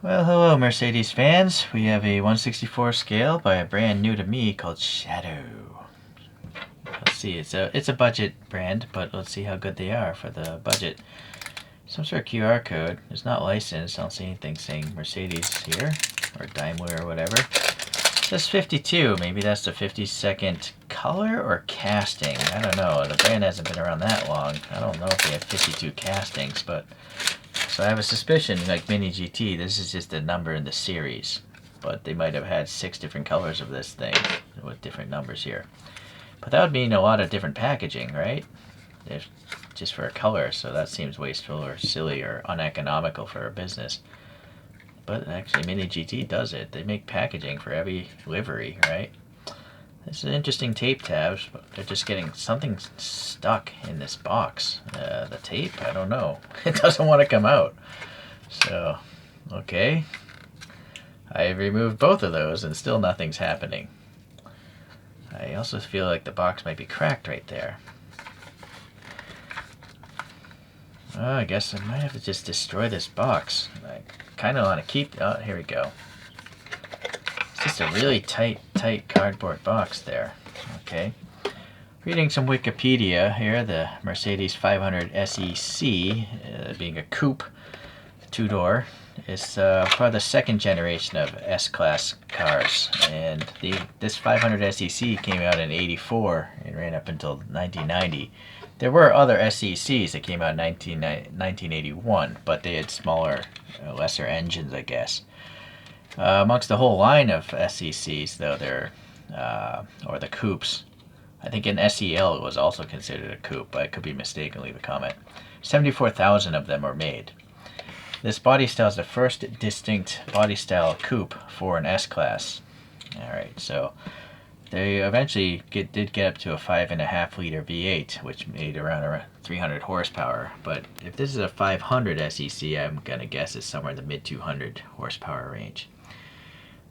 Well, hello Mercedes fans. We have a 1/64 scale by a brand new to me called Shadow. Let's see, it's a budget brand, but let's see how good they are for the budget. Some sort of QR code. It's not licensed. I don't see anything saying Mercedes here, or Daimler or whatever. It says 52. Maybe that's the 52nd color or casting. I don't know. The brand hasn't been around that long. I don't know if they have 52 castings, but so I have a suspicion, like Mini GT, this is just a number in the series. But they might have had 6 different colors of this thing with different numbers here. But that would mean a lot of different packaging, right? If just for a color, so that seems wasteful or silly or uneconomical for a business. But actually Mini GT does it. They make packaging for every livery, right? This is an interesting tape tabs, but they're just getting something stuck in this box. The tape, I don't know. It doesn't want to come out. So, okay. I removed both of those and still nothing's happening. I also feel like the box might be cracked right there. Oh, I guess I might have to just destroy this box. I kind of want to keep... Oh, here we go. It's just a really tight cardboard box there. Okay. Reading some Wikipedia here, the Mercedes 500 SEC, being a coupe, two-door, is for the second generation of S-Class cars. And this 500 SEC came out in '84 and ran up until 1990. There were other SECs that came out in 1981, but they had smaller, lesser engines, I guess. Amongst the whole line of SECs, though, or the coupes, I think an SEL was also considered a coupe, but I could be mistaken. Leave a comment. 74,000 of them were made. This body style is the first distinct body style coupe for an S-Class. Alright, so they eventually did get up to a 5.5 liter V8, which made around 300 horsepower. But if this is a 500 SEC, I'm going to guess it's somewhere in the mid 200 horsepower range.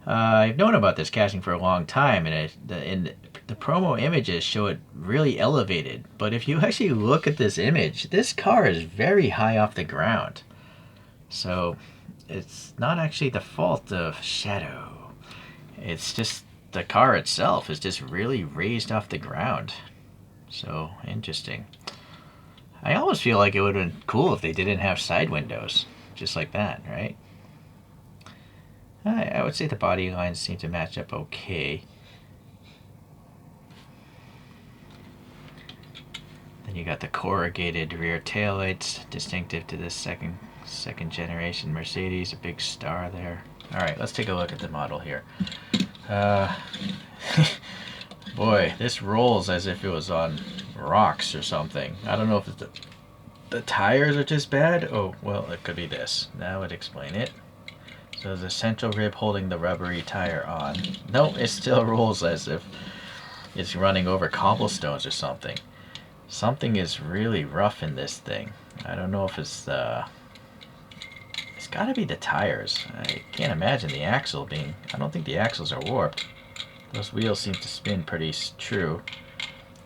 I've known about this casting for a long time, and the promo images show it really elevated. But if you actually look at this image, this car is very high off the ground. So it's not actually the fault of Shadow. It's just the car itself is just really raised off the ground. So interesting. I almost feel like it would have been cool if they didn't have side windows. Just like that, right? I would say the body lines seem to match up okay. Then you got the corrugated rear taillights, distinctive to this second generation Mercedes, a big star there. Alright, let's take a look at the model here. Boy, this rolls as if it was on rocks or something. I don't know if it's the tires are just bad. Oh, well, it could be this. That would explain it. So the central rib holding the rubbery tire on. No, it still rolls as if it's running over cobblestones or something. Something is really rough in this thing. I don't know if it's it's gotta be the tires. I can't imagine the axle being... I don't think the axles are warped. Those wheels seem to spin pretty true.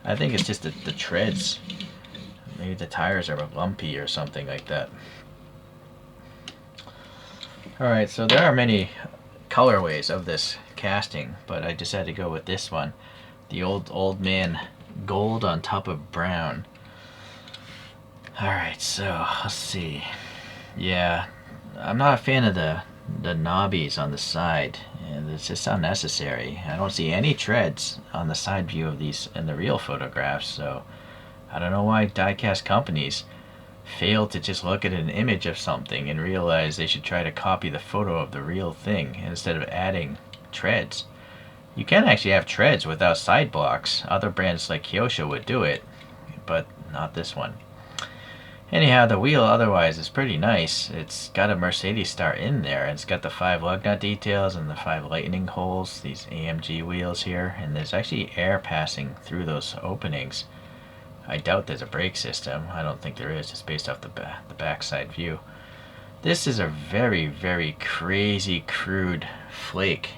I think it's just the treads. Maybe the tires are lumpy or something like that. Alright, so there are many colorways of this casting, but I decided to go with this one. The old man gold on top of brown. Alright, so let's see. Yeah, I'm not a fan of the knobbies on the side, and it's just unnecessary. I don't see any treads on the side view of these in the real photographs, so I don't know why diecast companies fail to just look at an image of something and realize they should try to copy the photo of the real thing instead of adding treads. You can actually have treads without side blocks. Other brands like Kyosho would do it, but not this one. Anyhow, the wheel otherwise is pretty nice. It's got a Mercedes star in there, and it's got the 5 lug nut details and the 5 lightning holes, these AMG wheels here, and there's actually air passing through those openings. I doubt there's a brake system. I don't think there is, just based off the backside view. This is a very, very crazy, crude flake.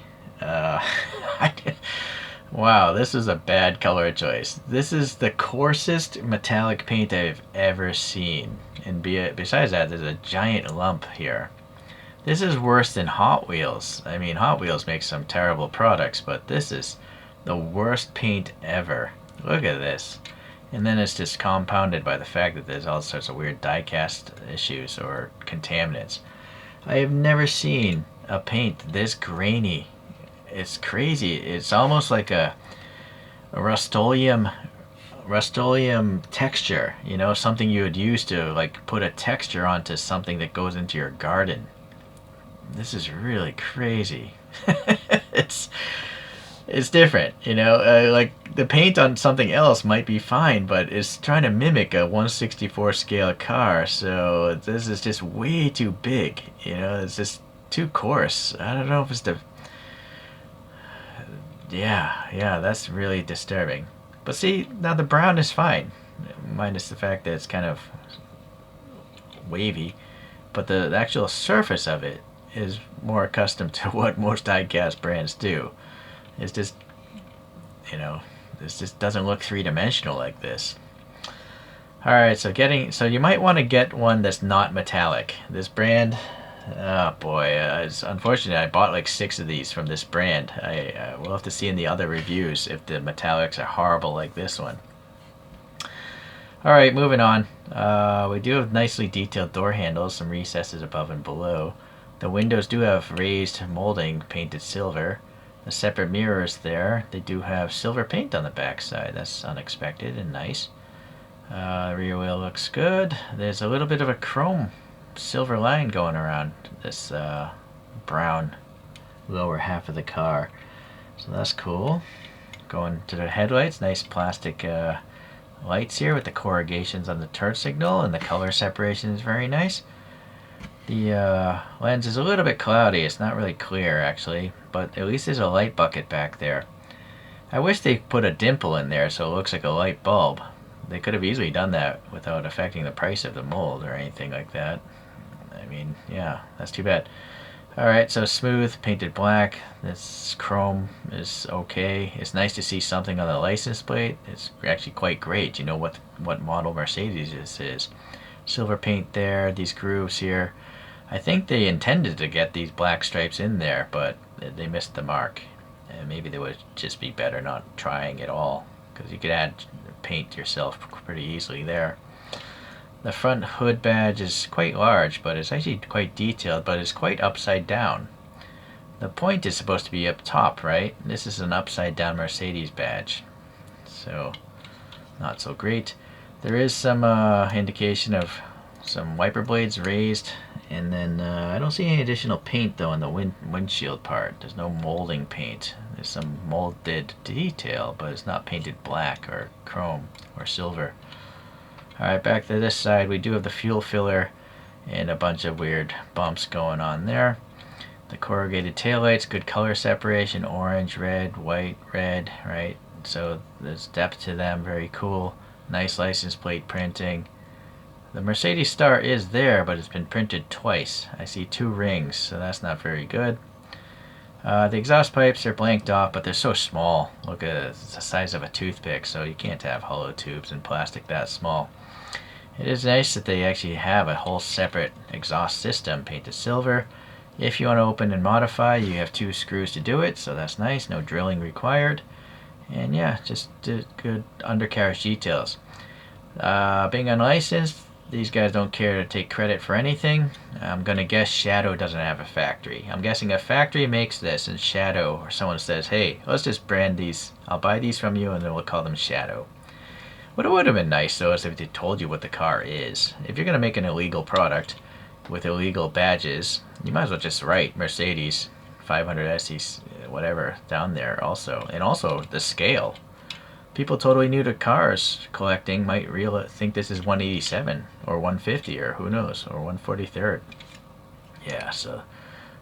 Wow, this is a bad color choice. This is the coarsest metallic paint I've ever seen. And besides that, there's a giant lump here. This is worse than Hot Wheels. I mean, Hot Wheels makes some terrible products, but this is the worst paint ever. Look at this. And then it's just compounded by the fact that there's all sorts of weird die-cast issues or contaminants. I have never seen a paint this grainy. It's crazy. It's almost like a Rust-Oleum texture, you know, something you would use to like put a texture onto something that goes into your garden. This is really crazy. it's different, you know. Like the paint on something else might be fine, but it's trying to mimic a 1/64 scale car, so this is just way too big, you know. It's just too coarse. I don't know if it's the... yeah, that's really disturbing. But see, now the brown is fine, minus the fact that it's kind of wavy, but the actual surface of it is more accustomed to what most die-cast brands do. It's just, you know, this just doesn't look three-dimensional like this. Alright, so you might want to get one that's not metallic. This brand, oh boy, it's unfortunate. I bought like 6 of these from this brand. We'll have to see in the other reviews if the metallics are horrible like this one. Alright, moving on. We do have nicely detailed door handles, some recesses above and below. The windows do have raised molding painted silver. The separate mirrors there, they do have silver paint on the back side. That's unexpected and nice. The rear wheel looks good. There's a little bit of a chrome silver line going around this brown lower half of the car. So that's cool. Going to the headlights, nice plastic lights here with the corrugations on the turn signal, and the color separation is very nice. The lens is a little bit cloudy. It's not really clear actually, but at least there's a light bucket back there. I wish they put a dimple in there so it looks like a light bulb. They could have easily done that without affecting the price of the mold or anything like that. I mean, yeah, that's too bad. Alright, so smooth, painted black. This chrome is okay. It's nice to see something on the license plate. It's actually quite great. You know what model Mercedes this is. Silver paint there, these grooves here. I think they intended to get these black stripes in there, but they missed the mark. And maybe they would just be better not trying at all, because you could add paint yourself pretty easily there. The front hood badge is quite large, but it's actually quite detailed, but it's quite upside down. The point is supposed to be up top, right? This is an upside down Mercedes badge, so not so great. There is some indication of some wiper blades raised, and then I don't see any additional paint though in the windshield part. There's no molding paint. There's some molded detail, but it's not painted black or chrome or silver. Alright, back to this side, we do have the fuel filler and a bunch of weird bumps going on there. The corrugated taillights, good color separation, orange, red, white, red, right? So there's depth to them, very cool. Nice license plate printing. The Mercedes star is there, but it's been printed twice. I see 2 rings, so that's not very good. The exhaust pipes are blanked off, but they're so small. Look at it, it's the size of a toothpick, so you can't have hollow tubes in plastic that small. It is nice that they actually have a whole separate exhaust system painted silver. If you want to open and modify, you have 2 screws to do it, so that's nice, no drilling required. And yeah, just good undercarriage details. Being unlicensed, these guys don't care to take credit for anything. I'm gonna guess Shadow doesn't have a factory. I'm guessing a factory makes this, and Shadow or someone says, hey, let's just brand these. I'll buy these from you, and then we'll call them Shadow. What would have been nice though is if they told you what the car is. If you're gonna make an illegal product with illegal badges, you might as well just write Mercedes 500 SE whatever down there also, and also the scale. People totally new to cars collecting might think this is 187 or 150 or who knows, or 143rd. Yeah, so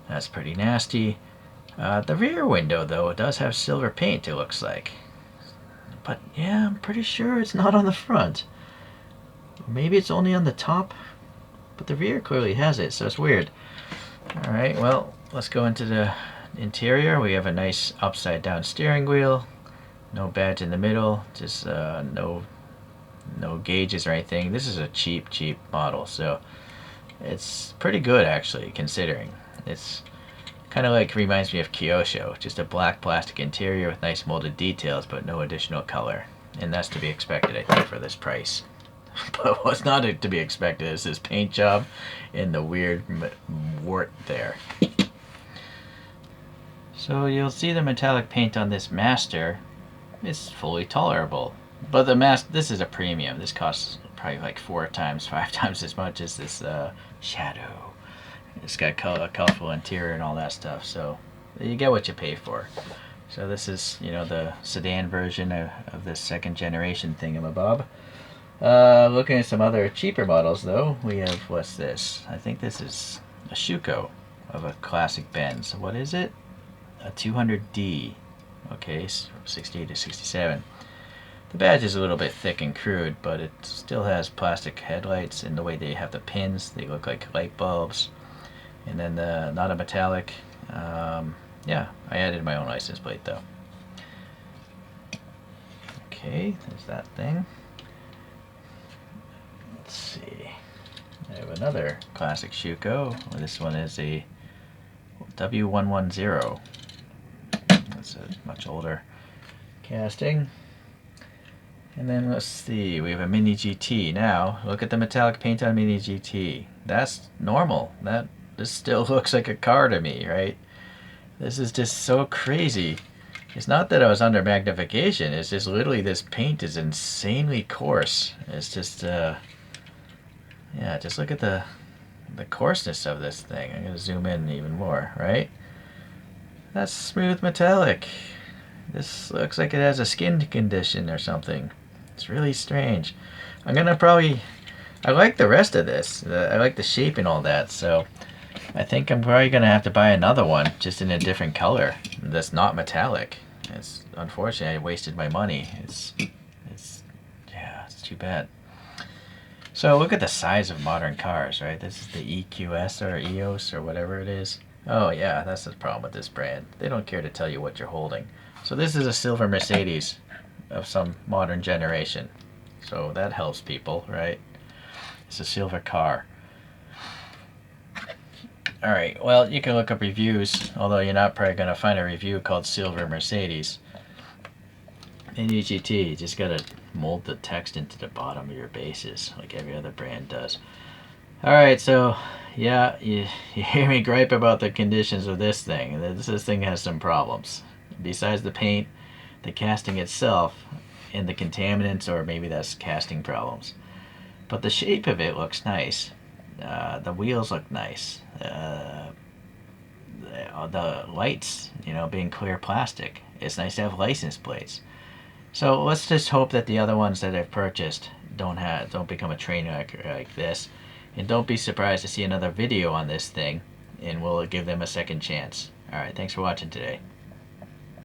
that's pretty nasty. The rear window though, it does have silver paint, it looks like. But yeah, I'm pretty sure it's not on the front. Maybe it's only on the top, but the rear clearly has it, so it's weird. Alright, well, let's go into the interior. We have a nice upside down steering wheel. No badge in the middle, just no gauges or anything. This is a cheap model, so It's pretty good actually, considering. It's kind of like, reminds me of Kyosho, just a black plastic interior with nice molded details but no additional color. And that's to be expected, I think, for this price. But what's not to be expected is this paint job and the weird wart there. So you'll see the metallic paint on this master is fully tolerable. But the this is a premium. This costs probably like 4 times, 5 times as much as this Shadow. It's got a colorful interior and all that stuff, so you get what you pay for. So this is, you know, the sedan version of this second generation thingamabob. Looking at some other cheaper models though, we have, what's this? I think this is a Schuko of a classic Benz. What is it? A 200D. Okay, so 68 to 67. The badge is a little bit thick and crude, but it still has plastic headlights, and the way they have the pins, they look like light bulbs. And then the not a metallic. Yeah, I added my own license plate though. Okay, there's that thing. Let's see. I have another classic Schuko. This one is a W110. That's a much older casting. And then let's see, we have a Mini GT. Now, look at the metallic paint on Mini GT. That's normal. This still looks like a car to me, right? This is just so crazy. It's not that I was under magnification, it's just literally this paint is insanely coarse. It's just, yeah, just look at the coarseness of this thing. I'm gonna zoom in even more, right? That's smooth metallic. This looks like it has a skin condition or something. It's really strange. I'm gonna probably, I like the rest of this. I like the shape and all that, so I think I'm probably gonna have to buy another one, just in a different color that's not metallic. It's unfortunate I wasted my money. Yeah, it's too bad. So look at the size of modern cars, right? This is the EQS or EOS or whatever it is. Oh yeah, that's the problem with this brand. They don't care to tell you what you're holding. So this is a silver Mercedes of some modern generation. So that helps people, right? It's a silver car. Alright, well, you can look up reviews, although you're not probably going to find a review called Silver Mercedes. In GT, you just got to mold the text into the bottom of your bases, like every other brand does. Alright, so, yeah, you hear me gripe about the conditions of this thing. This thing has some problems. Besides the paint, the casting itself, and the contaminants, or maybe that's casting problems. But the shape of it looks nice. The wheels look nice. The lights, you know, being clear plastic. It's nice to have license plates. So let's just hope that the other ones that I've purchased don't become a train wreck like this. And don't be surprised to see another video on this thing, and we'll give them a second chance. Alright, thanks for watching today.